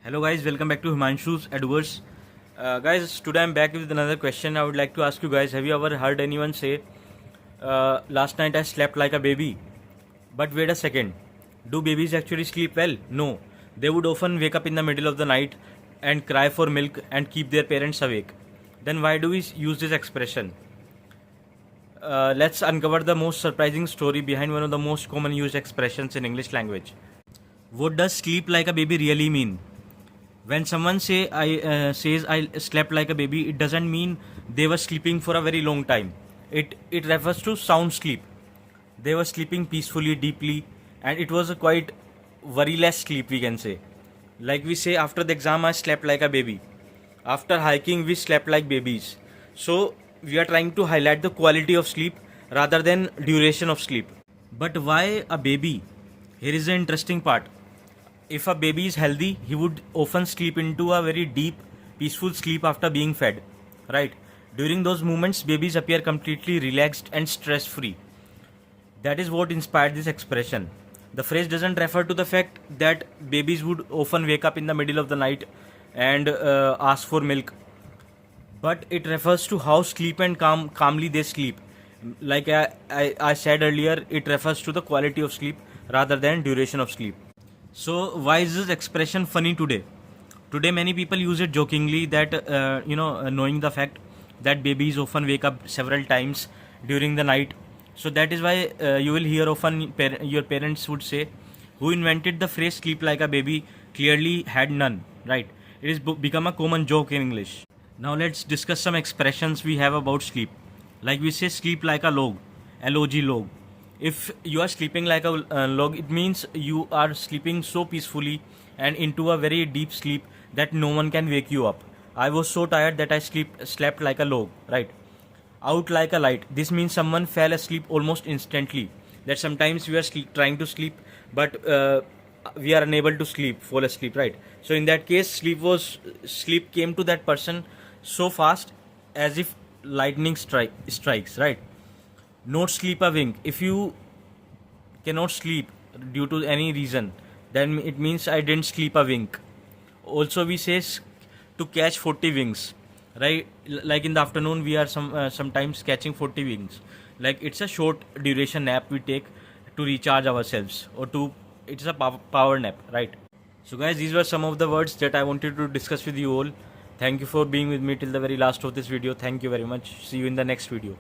Hello guys, welcome back to Himanshu's Adverse. Guys, today I'm back with another question. I would like to ask you guys, have you ever heard anyone say, last night I slept like a baby? But wait a second, do babies actually sleep well? No. They would often wake up in the middle of the night and cry for milk and keep their parents awake. Then why do we use this expression? Let's uncover the most surprising story behind one of the most common used expressions in English language. What does sleep like a baby really mean? When someone says I slept like a baby, it doesn't mean they were sleeping for a very long time. It refers to sound sleep. They were sleeping peacefully, deeply, and it was a quite worryless sleep, we can say. Like we say, after the exam, I slept like a baby. After hiking, we slept like babies. So we are trying to highlight the quality of sleep rather than duration of sleep. But why a baby? Here is the interesting part. If a baby is healthy, he would often sleep into a very deep, peaceful sleep after being fed. Right? During those moments, babies appear completely relaxed and stress free. That is what inspired this expression. The phrase doesn't refer to the fact that babies would often wake up in the middle of the night and ask for milk, but it refers to how sleep and calmly they sleep. Like I said earlier, it refers to the quality of sleep rather than duration of sleep. So why is this expression funny today? Today many people use it jokingly that knowing the fact that babies often wake up several times during the night. So that is why you will hear often your parents would say, "Who invented the phrase sleep like a baby clearly had none." Right? It has become a common joke in English. Now let's discuss some expressions we have about sleep. Like we say sleep like a log, log log. If you are sleeping like a log, it means you are sleeping so peacefully and into a very deep sleep that no one can wake you up. I was so tired that I slept like a log, right? Out like a light. This means someone fell asleep almost instantly. That sometimes we are trying to sleep, but we are unable to fall asleep, right? So in that case, sleep came to that person so fast as if lightning strikes, right? Not sleep a wink. If you cannot sleep due to any reason, then it means I didn't sleep a wink. Also, we say to catch 40 wings, right? Like in the afternoon, we are sometimes catching 40 wings. Like it's a short duration nap we take to recharge ourselves, or to it's a power nap, right? So, guys, these were some of the words that I wanted to discuss with you all. Thank you for being with me till the very last of this video. Thank you very much. See you in the next video.